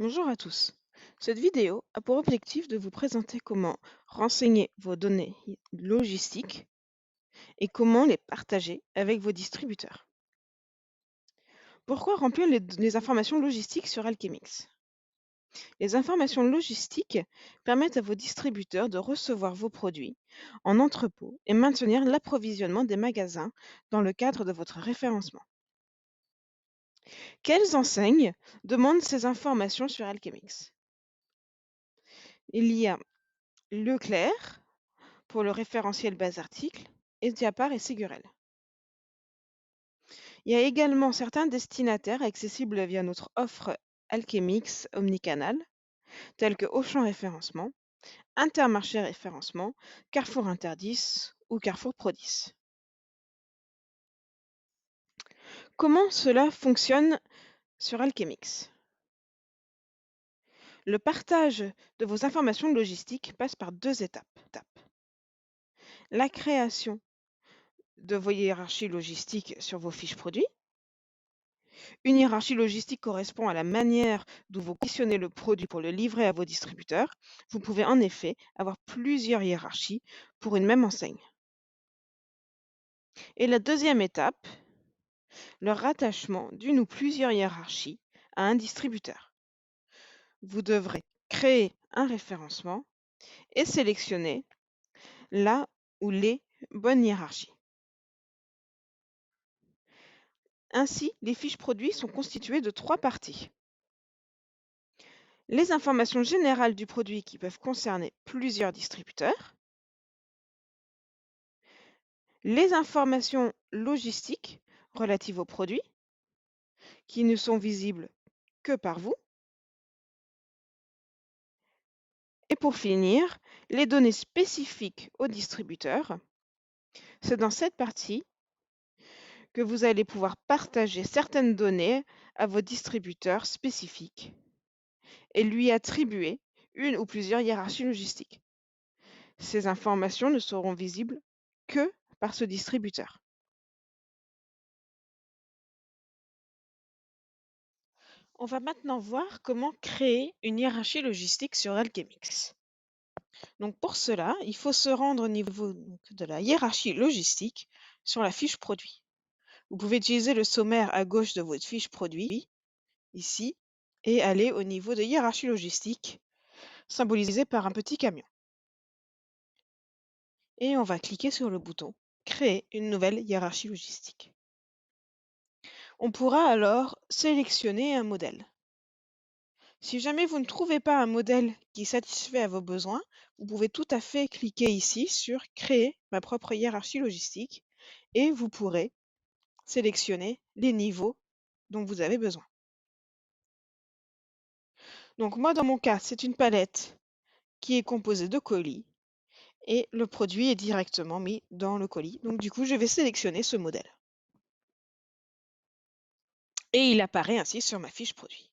Bonjour à tous. Cette vidéo a pour objectif de vous présenter comment renseigner vos données logistiques et comment les partager avec vos distributeurs. Pourquoi remplir les informations logistiques sur Alchemix? Les informations logistiques permettent à vos distributeurs de recevoir vos produits en entrepôt et maintenir l'approvisionnement des magasins dans le cadre de votre référencement. Quelles enseignes demandent ces informations sur Alchemix? Il y a Leclerc pour le référentiel base article, et Mediapart et Ségurel. Il y a également certains destinataires accessibles via notre offre Alchemix Omnicanal, tels que Auchan Référencement, Intermarché Référencement, Carrefour Interdis ou Carrefour Prodis. Comment cela fonctionne sur Alchemix? Le partage de vos informations logistiques passe par deux étapes. La création de vos hiérarchies logistiques sur vos fiches produits. Une hiérarchie logistique correspond à la manière dont vous positionnez le produit pour le livrer à vos distributeurs. Vous pouvez en effet avoir plusieurs hiérarchies pour une même enseigne. Et la deuxième étape, le rattachement d'une ou plusieurs hiérarchies à un distributeur. Vous devrez créer un référencement et sélectionner la ou les bonnes hiérarchies. Ainsi, les fiches produits sont constituées de trois parties. Les informations générales du produit qui peuvent concerner plusieurs distributeurs, les informations logistiques relatives aux produits qui ne sont visibles que par vous, et pour finir, les données spécifiques aux distributeurs. C'est dans cette partie que vous allez pouvoir partager certaines données à vos distributeurs spécifiques et lui attribuer une ou plusieurs hiérarchies logistiques. Ces informations ne seront visibles que par ce distributeur. On va maintenant voir comment créer une hiérarchie logistique sur Alchemix. Donc pour cela, il faut se rendre au niveau de la hiérarchie logistique sur la fiche produit. Vous pouvez utiliser le sommaire à gauche de votre fiche produit, ici, et aller au niveau de hiérarchie logistique, symbolisé par un petit camion. Et on va cliquer sur le bouton Créer une nouvelle hiérarchie logistique. On pourra alors sélectionner un modèle. Si jamais vous ne trouvez pas un modèle qui satisfait à vos besoins, vous pouvez tout à fait cliquer ici sur Créer ma propre hiérarchie logistique et vous pourrez sélectionner les niveaux dont vous avez besoin. Donc moi, dans mon cas, c'est une palette qui est composée de colis et le produit est directement mis dans le colis. Donc du coup, je vais sélectionner ce modèle. Et il apparaît ainsi sur ma fiche produit.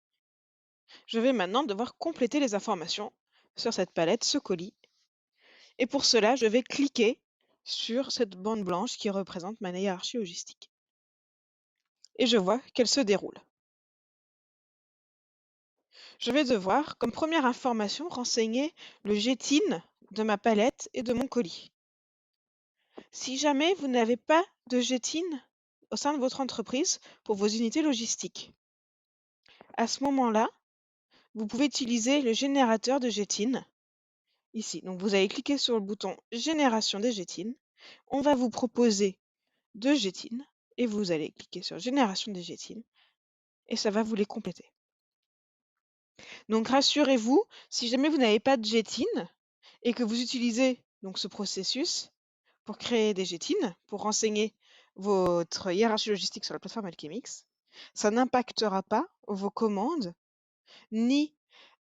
Je vais maintenant devoir compléter les informations sur cette palette, ce colis. Et pour cela, je vais cliquer sur cette bande blanche qui représente ma hiérarchie logistique. Et je vois qu'elle se déroule. Je vais devoir, comme première information, renseigner le GTIN de ma palette et de mon colis. Si jamais vous n'avez pas de GTIN au sein de votre entreprise pour vos unités logistiques, à ce moment-là, vous pouvez utiliser le générateur de GTIN ici. Donc vous allez cliquer sur le bouton Génération des GTIN. On va vous proposer deux GTIN et vous allez cliquer sur Génération des GTIN et ça va vous les compléter. Donc rassurez-vous, si jamais vous n'avez pas de GTIN et que vous utilisez donc ce processus pour créer des GTIN, pour renseigner votre hiérarchie logistique sur la plateforme Alchemix, ça n'impactera pas vos commandes ni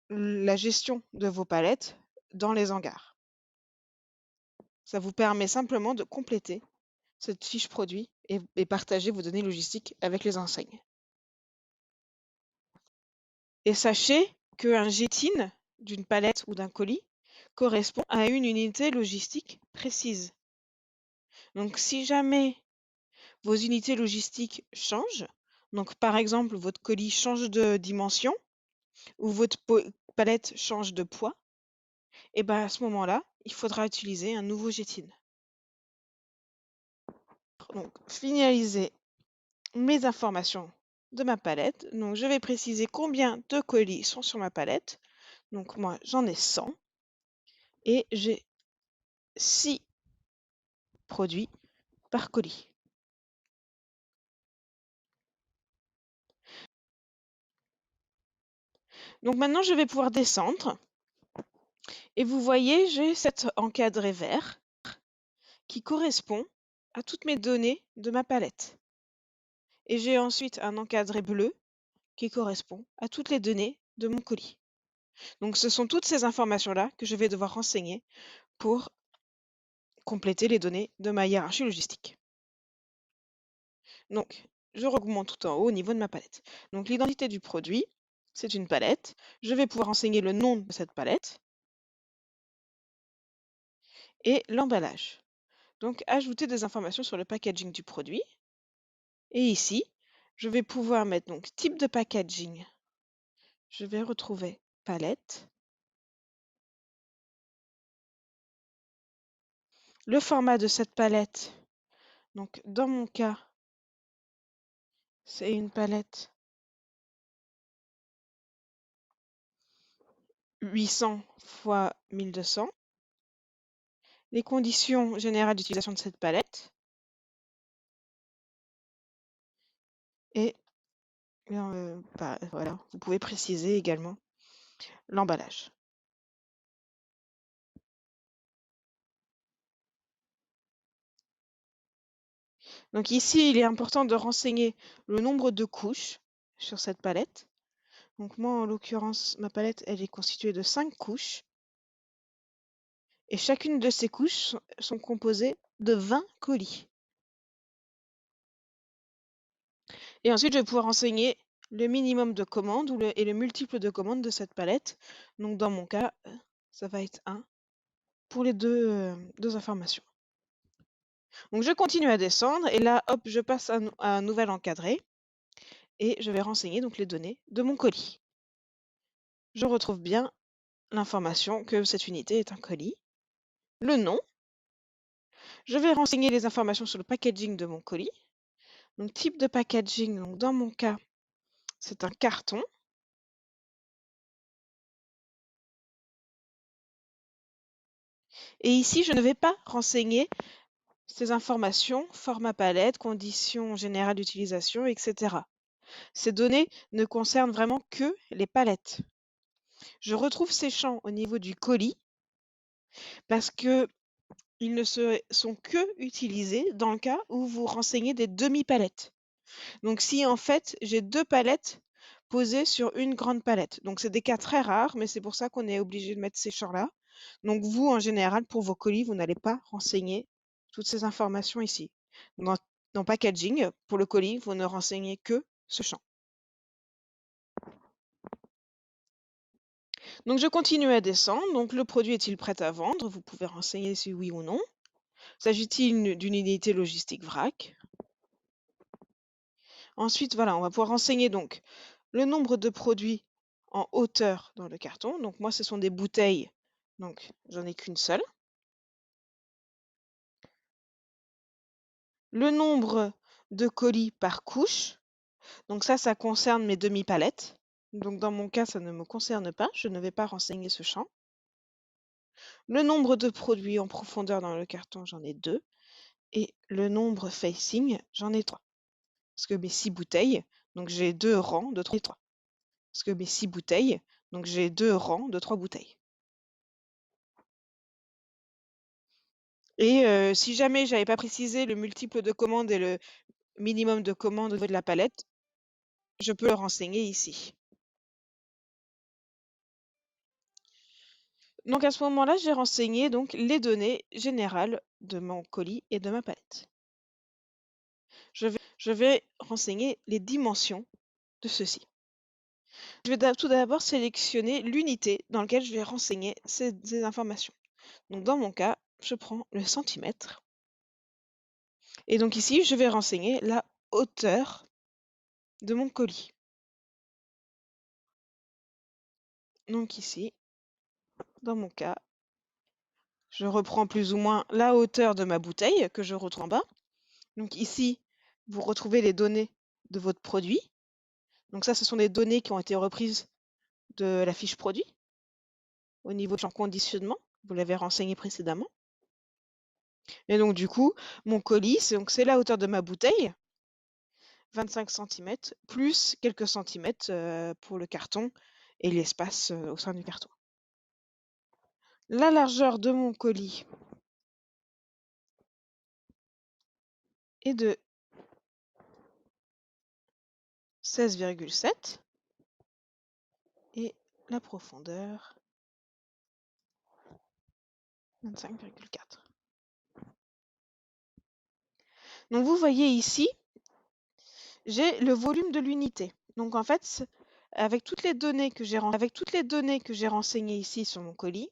la gestion de vos palettes dans les hangars. Ça vous permet simplement de compléter cette fiche produit et partager vos données logistiques avec les enseignes. Et sachez qu'un GTIN d'une palette ou d'un colis correspond à une unité logistique précise. Donc si jamais vos unités logistiques changent, donc par exemple votre colis change de dimension, ou votre palette change de poids, et ben à ce moment-là, il faudra utiliser un nouveau JETIN. Donc, finaliser mes informations de ma palette. Donc, je vais préciser combien de colis sont sur ma palette. Donc, moi, j'en ai 100 et j'ai 6 produits par colis. Donc, maintenant, je vais pouvoir descendre. Et vous voyez, j'ai cet encadré vert qui correspond à toutes mes données de ma palette. Et j'ai ensuite un encadré bleu qui correspond à toutes les données de mon colis. Donc ce sont toutes ces informations-là que je vais devoir renseigner pour compléter les données de ma hiérarchie logistique. Donc, je remonte tout en haut au niveau de ma palette. Donc l'identité du produit, c'est une palette. Je vais pouvoir renseigner le nom de cette palette et l'emballage. Donc ajouter des informations sur le packaging du produit. Et ici, je vais pouvoir mettre donc type de packaging. Je vais retrouver palette. Le format de cette palette, donc dans mon cas, c'est une palette 800 x 1200. Les conditions générales d'utilisation de cette palette. Et voilà, vous pouvez préciser également l'emballage. Donc ici, il est important de renseigner le nombre de couches sur cette palette. Donc moi, en l'occurrence, ma palette, elle est constituée de 5 couches. Et chacune de ces couches sont composées de 20 colis. Et ensuite, je vais pouvoir renseigner le minimum de commandes et le multiple de commandes de cette palette. Donc dans mon cas, ça va être 1 pour les deux informations. Donc je continue à descendre et là, hop, je passe à un nouvel encadré et je vais renseigner donc les données de mon colis. Je retrouve bien l'information que cette unité est un colis, le nom. Je vais renseigner les informations sur le packaging de mon colis. Donc type de packaging, donc dans mon cas, c'est un carton. Et ici, je ne vais pas renseigner ces informations, format palette, conditions générales d'utilisation, etc. Ces données ne concernent vraiment que les palettes. Je retrouve ces champs au niveau du colis parce qu'ils ne sont que utilisés dans le cas où vous renseignez des demi-palettes. Donc si en fait j'ai 2 palettes posées sur une grande palette. Donc c'est des cas très rares, mais c'est pour ça qu'on est obligé de mettre ces champs-là. Donc vous, en général, pour vos colis, vous n'allez pas renseigner toutes ces informations ici. Dans packaging, pour le colis, vous ne renseignez que ce champ. Donc je continue à descendre. Donc le produit est-il prêt à vendre? Vous pouvez renseigner si oui ou non. S'agit-il d'une unité logistique vrac? Ensuite, voilà, on va pouvoir renseigner donc le nombre de produits en hauteur dans le carton. Donc moi, ce sont des bouteilles, donc j'en ai qu'une seule. Le nombre de colis par couche. Donc ça concerne mes demi-palettes. Donc dans mon cas, ça ne me concerne pas. Je ne vais pas renseigner ce champ. Le nombre de produits en profondeur dans le carton, j'en ai 2. Et le nombre facing, j'en ai 3. Parce que mes 6 bouteilles, donc j'ai 2 rangs de 3 et 3. Parce que mes 6 bouteilles, donc j'ai 2 rangs de 3 bouteilles. Et si jamais j'avais pas précisé le multiple de commandes et le minimum de commandes au niveau de la palette, je peux le renseigner ici. Donc à ce moment-là, j'ai renseigné donc les données générales de mon colis et de ma palette. Je vais renseigner les dimensions de ceci. Je vais tout d'abord sélectionner l'unité dans laquelle je vais renseigner ces informations. Donc dans mon cas, je prends le centimètre. Et donc ici, je vais renseigner la hauteur de mon colis. Donc ici, dans mon cas, je reprends plus ou moins la hauteur de ma bouteille que je retrouve en bas. Donc ici, vous retrouvez les données de votre produit. Donc ça, ce sont des données qui ont été reprises de la fiche produit au niveau du champ conditionnement. Vous l'avez renseigné précédemment. Et donc du coup, mon colis, c'est la hauteur de ma bouteille, 25 cm, plus quelques centimètres pour le carton et l'espace au sein du carton. La largeur de mon colis est de 16,7 et la profondeur 25,4. Donc vous voyez ici, j'ai le volume de l'unité. Donc en fait, avec toutes les données que j'ai renseignées ici sur mon colis,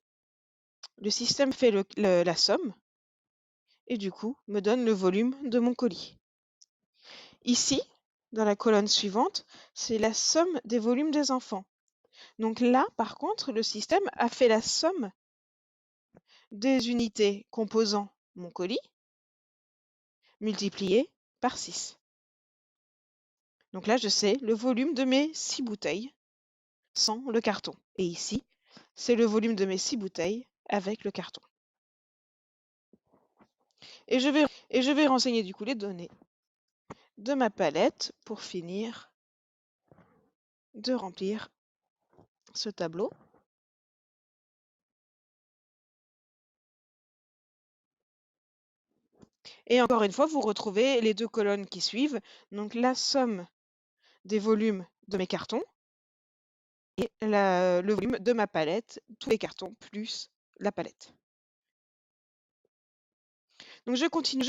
le système fait la somme et du coup me donne le volume de mon colis. Ici, dans la colonne suivante, c'est la somme des volumes des enfants. Donc là, par contre, le système a fait la somme des unités composant mon colis multiplié par 6. Donc là, je sais le volume de mes 6 bouteilles sans le carton. Et ici, c'est le volume de mes 6 bouteilles avec le carton. Et je vais renseigner du coup les données de ma palette pour finir de remplir ce tableau. Et encore une fois, vous retrouvez les deux colonnes qui suivent, donc la somme des volumes de mes cartons et le volume de ma palette, tous les cartons plus la palette. Donc je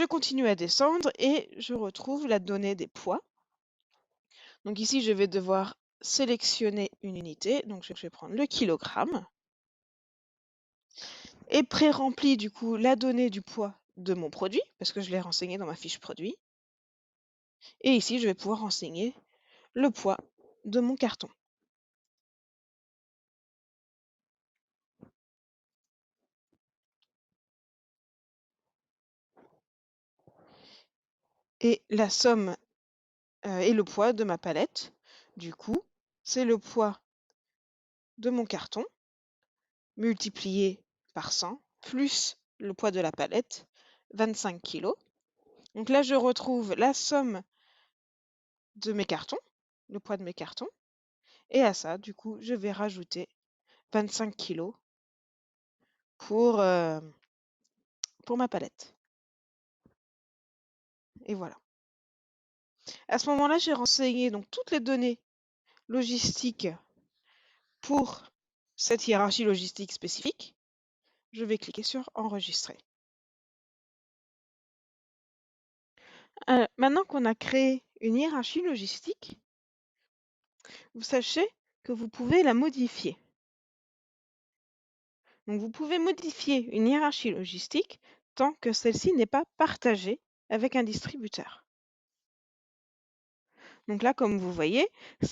continue à descendre et je retrouve la donnée des poids. Donc ici, je vais devoir sélectionner une unité, donc je vais prendre le kilogramme et pré-rempli du coup la donnée du poids de mon produit, parce que je l'ai renseigné dans ma fiche produit. Et ici, je vais pouvoir renseigner le poids de mon carton. Et la somme et le poids de ma palette, du coup, c'est le poids de mon carton multiplié par 100 plus le poids de la palette, 25 kg. Donc là, je retrouve la somme de mes cartons, le poids de mes cartons. Et à ça, du coup, je vais rajouter 25 kg pour ma palette. Et voilà. À ce moment-là, j'ai renseigné donc toutes les données logistiques pour cette hiérarchie logistique spécifique. Je vais cliquer sur Enregistrer. Maintenant qu'on a créé une hiérarchie logistique, vous sachez que vous pouvez la modifier. Donc vous pouvez modifier une hiérarchie logistique tant que celle-ci n'est pas partagée avec un distributeur. Donc là, comme vous voyez,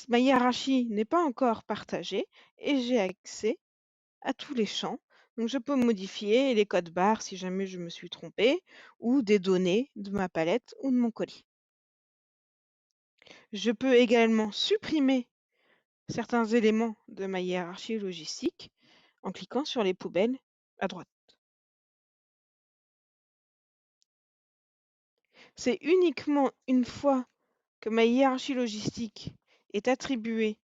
ma hiérarchie n'est pas encore partagée et j'ai accès à tous les champs. Donc je peux modifier les codes barres si jamais je me suis trompée ou des données de ma palette ou de mon colis. Je peux également supprimer certains éléments de ma hiérarchie logistique en cliquant sur les poubelles à droite. C'est uniquement une fois que ma hiérarchie logistique est attribuée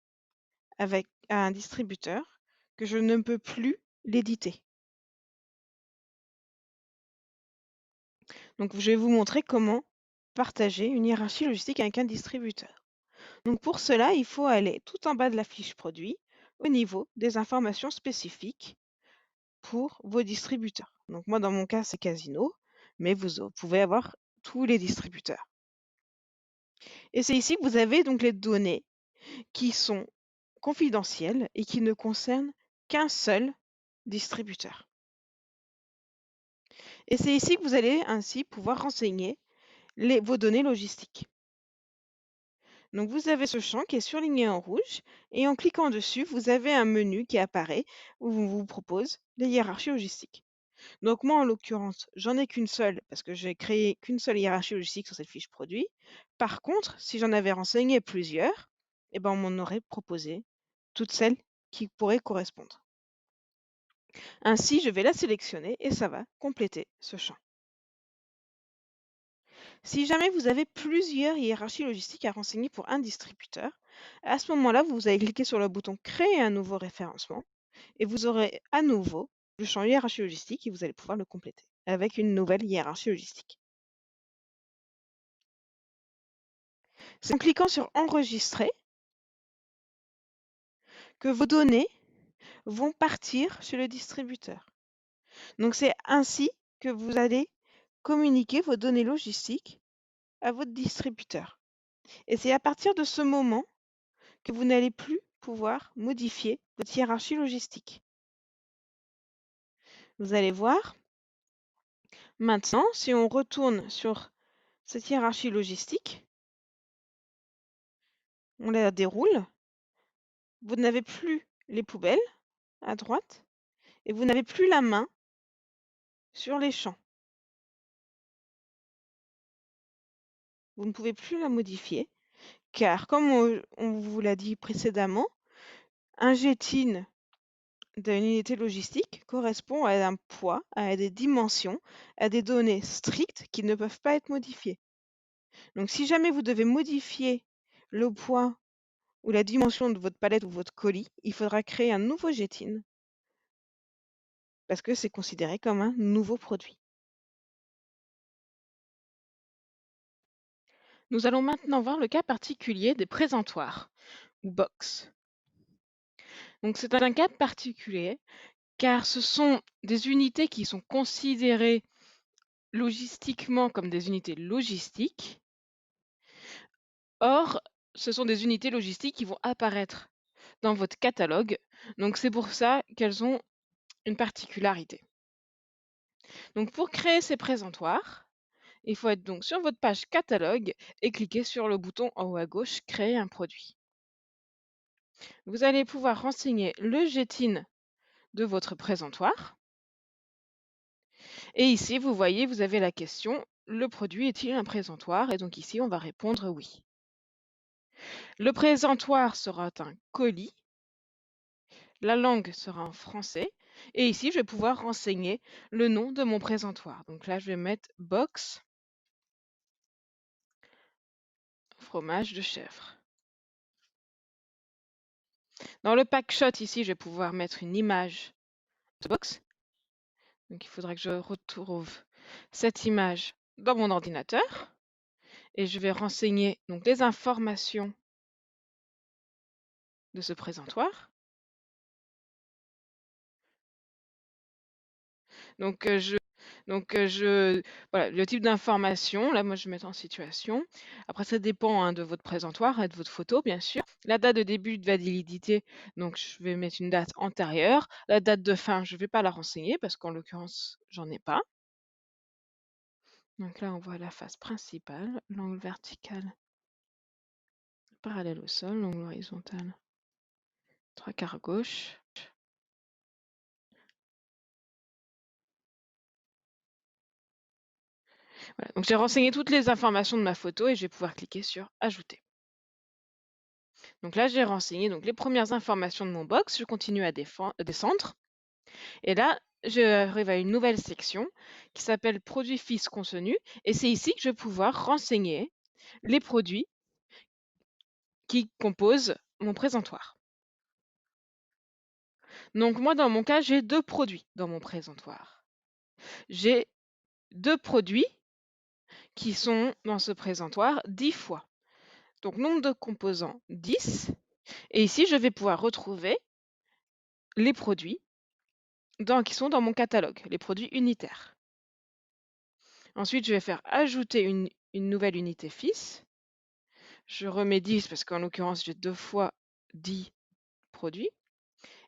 à un distributeur que je ne peux plus l'éditer. Donc je vais vous montrer comment partager une hiérarchie logistique avec un distributeur. Donc pour cela, il faut aller tout en bas de la fiche produit au niveau des informations spécifiques pour vos distributeurs. Donc moi, dans mon cas, c'est Casino, mais vous pouvez avoir tous les distributeurs. Et c'est ici que vous avez donc les données qui sont confidentielles et qui ne concernent qu'un seul distributeur. Et c'est ici que vous allez ainsi pouvoir renseigner vos données logistiques. Donc vous avez ce champ qui est surligné en rouge et en cliquant dessus, vous avez un menu qui apparaît où on vous propose les hiérarchies logistiques. Donc moi, en l'occurrence, j'en ai qu'une seule parce que j'ai créé qu'une seule hiérarchie logistique sur cette fiche produit. Par contre, si j'en avais renseigné plusieurs, eh ben, on m'en aurait proposé toutes celles qui pourraient correspondre. Ainsi, je vais la sélectionner et ça va compléter ce champ. Si jamais vous avez plusieurs hiérarchies logistiques à renseigner pour un distributeur, à ce moment-là, vous allez cliquer sur le bouton Créer un nouveau référencement et vous aurez à nouveau le champ hiérarchie logistique et vous allez pouvoir le compléter avec une nouvelle hiérarchie logistique. C'est en cliquant sur Enregistrer que vos données vont partir chez le distributeur. Donc c'est ainsi que vous allez communiquer vos données logistiques à votre distributeur. Et c'est à partir de ce moment que vous n'allez plus pouvoir modifier votre hiérarchie logistique. Vous allez voir, maintenant, si on retourne sur cette hiérarchie logistique, on la déroule, vous n'avez plus les poubelles à droite et vous n'avez plus la main sur les champs. Vous ne pouvez plus la modifier car, comme on vous l'a dit précédemment, un GTIN d'une unité logistique correspond à un poids, à des dimensions, à des données strictes qui ne peuvent pas être modifiées. Donc si jamais vous devez modifier le poids ou la dimension de votre palette ou votre colis, il faudra créer un nouveau GTIN parce que c'est considéré comme un nouveau produit. Nous allons maintenant voir le cas particulier des présentoirs ou box. Donc c'est un cas particulier car ce sont des unités qui sont considérées logistiquement comme des unités logistiques. Or, ce sont des unités logistiques qui vont apparaître dans votre catalogue. Donc c'est pour ça qu'elles ont une particularité. Donc pour créer ces présentoirs, il faut être donc sur votre page catalogue et cliquer sur le bouton en haut à gauche Créer un produit. Vous allez pouvoir renseigner le GTIN de votre présentoir. Et ici, vous voyez, vous avez la question, le produit est-il un présentoir? Et donc ici, on va répondre oui. Le présentoir sera un colis. La langue sera en français. Et ici, je vais pouvoir renseigner le nom de mon présentoir. Donc là, je vais mettre box fromage de chèvre. Dans le pack shot, ici, je vais pouvoir mettre une image de box. Donc il faudra que je retrouve cette image dans mon ordinateur. Et je vais renseigner donc les informations de ce présentoir. Donc, voilà, le type d'information, là, moi, je vais mettre en situation. Après, ça dépend hein, de votre présentoir et de votre photo, bien sûr. La date de début de validité, donc je vais mettre une date antérieure. La date de fin, je ne vais pas la renseigner parce qu'en l'occurrence, j'en ai pas. Donc là, on voit la face principale, l'angle vertical parallèle au sol, l'angle horizontal 3/4 gauche. Voilà, donc j'ai renseigné toutes les informations de ma photo et je vais pouvoir cliquer sur Ajouter. Donc là, j'ai renseigné donc, les premières informations de mon box. Je continue à descendre. Et là, j'arrive à une nouvelle section qui s'appelle Produits fils contenus. Et c'est ici que je vais pouvoir renseigner les produits qui composent mon présentoir. Donc moi, dans mon cas, j'ai 2 produits dans mon présentoir. J'ai 2 produits qui sont dans ce présentoir 10 fois. Donc nombre de composants 10. Et ici, je vais pouvoir retrouver les produits qui sont dans mon catalogue, les produits unitaires. Ensuite, je vais faire ajouter une nouvelle unité fils. Je remets 10 parce qu'en l'occurrence, j'ai 2 fois 10 produits.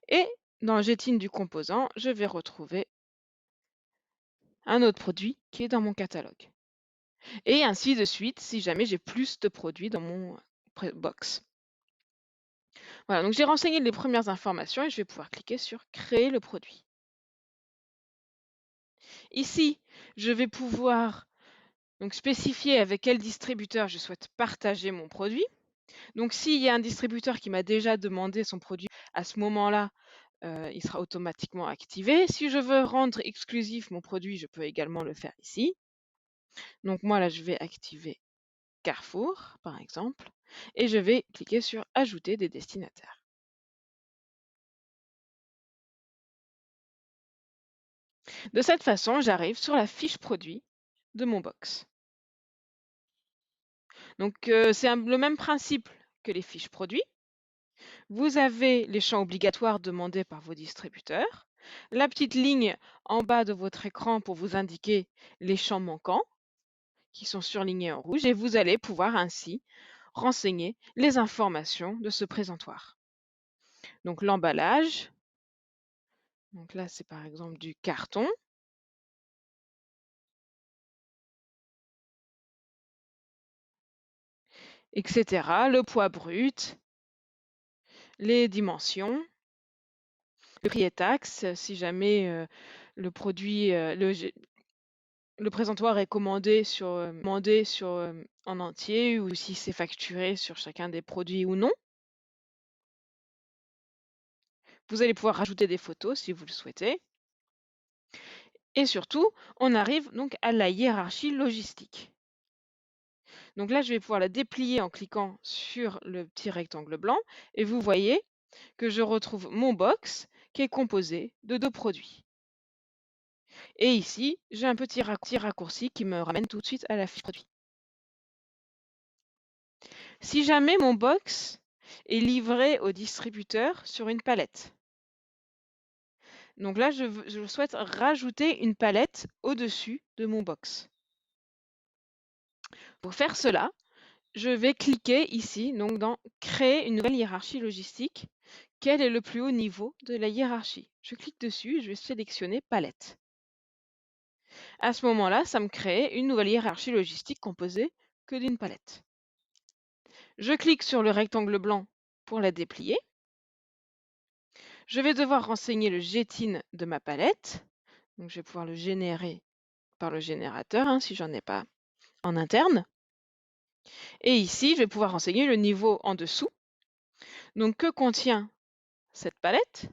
Et dans le GTIN du composant, je vais retrouver un autre produit qui est dans mon catalogue. Et ainsi de suite, si jamais j'ai plus de produits dans mon box. Voilà, donc j'ai renseigné les premières informations et je vais pouvoir cliquer sur créer le produit. Ici, je vais pouvoir donc spécifier avec quel distributeur je souhaite partager mon produit. Donc s'il y a un distributeur qui m'a déjà demandé son produit, à ce moment-là, il sera automatiquement activé. Si je veux rendre exclusif mon produit, je peux également le faire ici. Donc moi là, je vais activer Carrefour, par exemple, et je vais cliquer sur ajouter des destinataires. De cette façon, j'arrive sur la fiche produit de mon box. Donc c'est le même principe que les fiches produits. Vous avez les champs obligatoires demandés par vos distributeurs, la petite ligne en bas de votre écran pour vous indiquer les champs manquants qui sont surlignés en rouge et vous allez pouvoir ainsi renseigner les informations de ce présentoir. Donc l'emballage, donc là c'est par exemple du carton, etc. Le poids brut, les dimensions, le prix et taxes, si jamais le produit, le présentoir est commandé en entier ou si c'est facturé sur chacun des produits ou non. Vous allez pouvoir rajouter des photos si vous le souhaitez. Et surtout, on arrive donc à la hiérarchie logistique. Donc là, je vais pouvoir la déplier en cliquant sur le petit rectangle blanc et vous voyez que je retrouve mon box qui est composé de 2 produits. Et ici, j'ai un petit raccourci qui me ramène tout de suite à la fiche produit. Si jamais mon box est livré au distributeur sur une palette, donc là, je souhaite rajouter une palette au-dessus de mon box. Pour faire cela, je vais cliquer ici, donc dans Créer une nouvelle hiérarchie logistique. Quel est le plus haut niveau de la hiérarchie? Je clique dessus et je vais sélectionner Palette. À ce moment-là, ça me crée une nouvelle hiérarchie logistique composée que d'une palette. Je clique sur le rectangle blanc pour la déplier. Je vais devoir renseigner le GTIN de ma palette. Donc, je vais pouvoir le générer par le générateur si j'en ai pas en interne. Et ici, je vais pouvoir renseigner le niveau en dessous. Donc, que contient cette palette?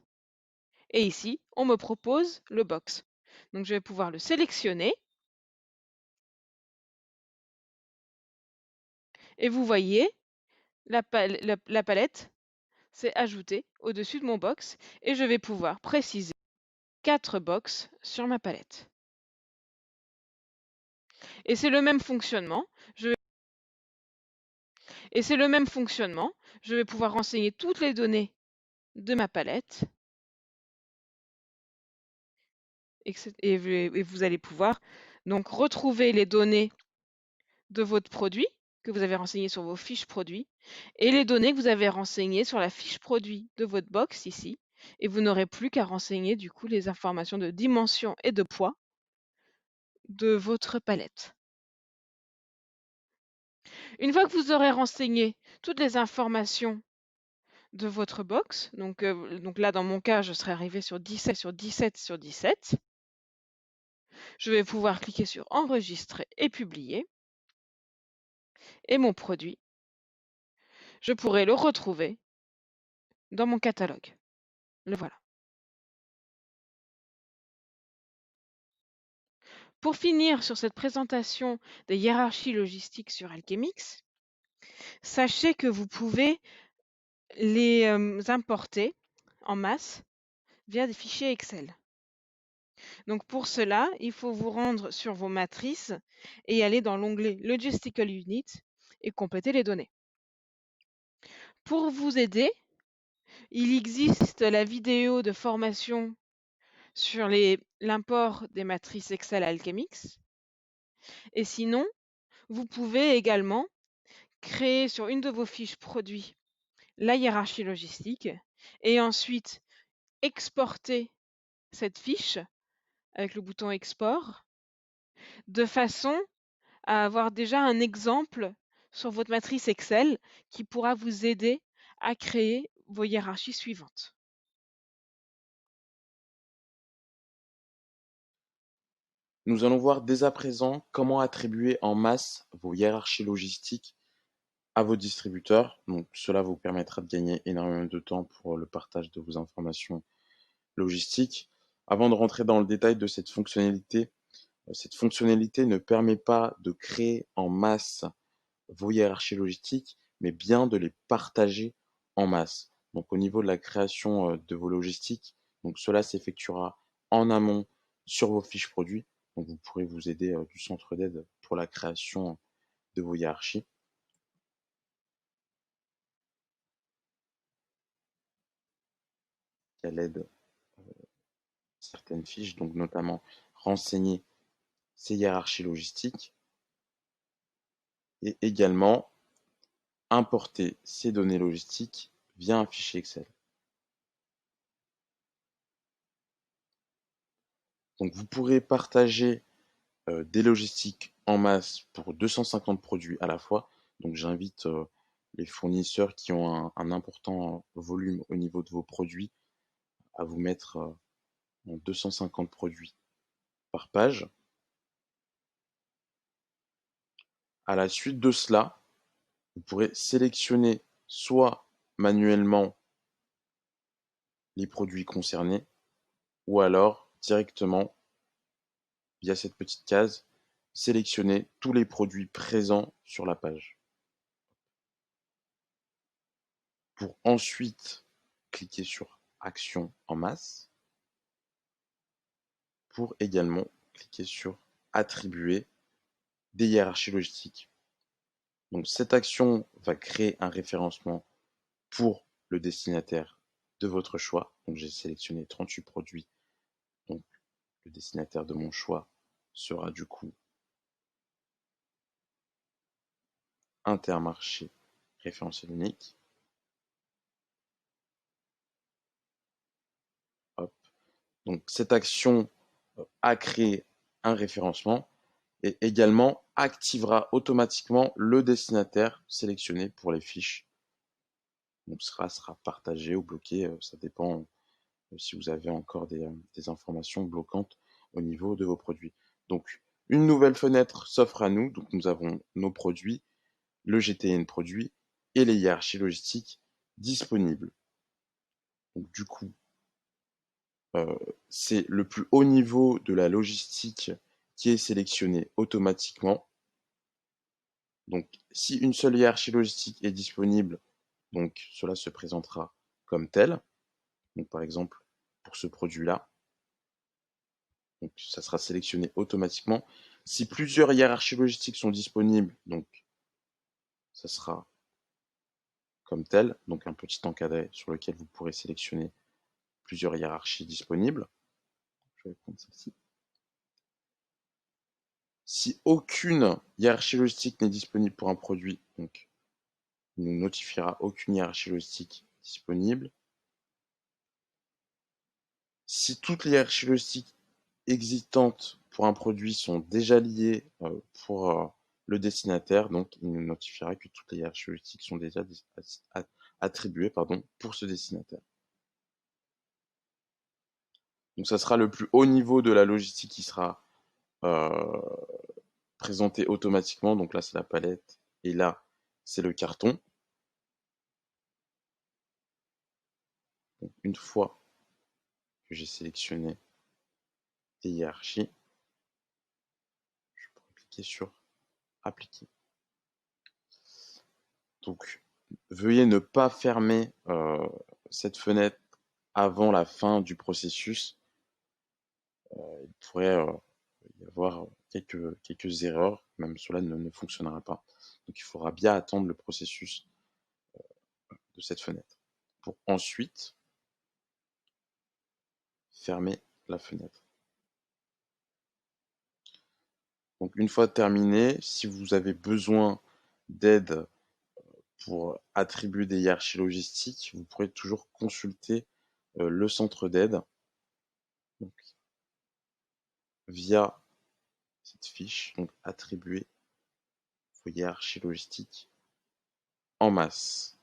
Et ici, on me propose le box. Donc, je vais pouvoir le sélectionner. Et vous voyez, la palette s'est ajoutée au-dessus de mon box. Et je vais pouvoir préciser 4 box sur ma palette. Et c'est le même fonctionnement. Je vais pouvoir renseigner toutes les données de ma palette. Et vous allez pouvoir donc retrouver les données de votre produit que vous avez renseignées sur vos fiches produits et les données que vous avez renseignées sur la fiche produit de votre box ici. Et vous n'aurez plus qu'à renseigner du coup les informations de dimension et de poids de votre palette. Une fois que vous aurez renseigné toutes les informations de votre box, donc là dans mon cas je serai arrivé sur 17 sur 17 sur 17, je vais pouvoir cliquer sur enregistrer et publier et mon produit, je pourrai le retrouver dans mon catalogue. Le voilà. Pour finir sur cette présentation des hiérarchies logistiques sur Alchemix, sachez que vous pouvez les importer en masse via des fichiers Excel. Donc pour cela, il faut vous rendre sur vos matrices et aller dans l'onglet Logistical Unit et compléter les données. Pour vous aider, il existe la vidéo de formation sur l'import des matrices Excel Alchemix. Et sinon, vous pouvez également créer sur une de vos fiches produits la hiérarchie logistique et ensuite exporter cette fiche avec le bouton export de façon à avoir déjà un exemple sur votre matrice Excel qui pourra vous aider à créer vos hiérarchies suivantes. Nous allons voir dès à présent comment attribuer en masse vos hiérarchies logistiques à vos distributeurs. Donc, cela vous permettra de gagner énormément de temps pour le partage de vos informations logistiques. Avant de rentrer dans le détail de cette fonctionnalité ne permet pas de créer en masse vos hiérarchies logistiques, mais bien de les partager en masse. Donc au niveau de la création de vos logistiques, donc cela s'effectuera en amont sur vos fiches produits. Donc vous pourrez vous aider du centre d'aide pour la création de vos hiérarchies. À l'aide certaines fiches, donc notamment renseigner ces hiérarchies logistiques et également importer ces données logistiques via un fichier Excel. Donc vous pourrez partager des logistiques en masse pour 250 produits à la fois. Donc j'invite les fournisseurs qui ont un important volume au niveau de vos produits à vous mettre en 250 produits par page. À la suite de cela, vous pourrez sélectionner soit manuellement les produits concernés ou alors directement via cette petite case, sélectionner tous les produits présents sur la page. Pour ensuite cliquer sur Action en masse, pour également cliquer sur Attribuer des hiérarchies logistiques. Donc cette action va créer un référencement pour le destinataire de votre choix. Donc j'ai sélectionné 38 produits. Donc le destinataire de mon choix sera du coup Intermarché référentiel unique. Hop. Donc cette action a créé un référencement et également activera automatiquement le destinataire sélectionné pour les fiches. Donc sera partagé ou bloqué, ça dépend si vous avez encore des informations bloquantes au niveau de vos produits. Donc une nouvelle fenêtre s'offre à nous. Donc nous avons nos produits, le GTN produit et les hiérarchies logistiques disponibles. Donc du coup, c'est le plus haut niveau de la logistique qui est sélectionné automatiquement. Donc si une seule hiérarchie logistique est disponible, donc cela se présentera comme tel. Donc par exemple, pour ce produit-là, donc ça sera sélectionné automatiquement. Si plusieurs hiérarchies logistiques sont disponibles, donc ça sera comme tel, donc un petit encadré sur lequel vous pourrez sélectionner plusieurs hiérarchies disponibles. Je vais prendre celle-ci. Si aucune hiérarchie logistique n'est disponible pour un produit, donc il nous notifiera aucune hiérarchie logistique disponible. Si toutes les hiérarchies logistiques existantes pour un produit sont déjà liées pour le destinataire, donc il nous notifiera que toutes les hiérarchies logistiques sont déjà attribuées pour ce destinataire. Donc ça sera le plus haut niveau de la logistique qui sera euh, présenté automatiquement. Donc là c'est la palette et là c'est le carton. Donc, une fois que j'ai sélectionné des hiérarchies, je pourrais cliquer sur appliquer. Donc veuillez ne pas fermer cette fenêtre avant la fin du processus. Il pourrait y avoir quelques erreurs, même cela ne fonctionnera pas. Donc il faudra bien attendre le processus de cette fenêtre pour ensuite fermer la fenêtre. Donc une fois terminé, si vous avez besoin d'aide pour attribuer des hiérarchies logistiques, vous pourrez toujours consulter le centre d'aide via cette fiche, donc attribuer hiérarchie logistique en masse.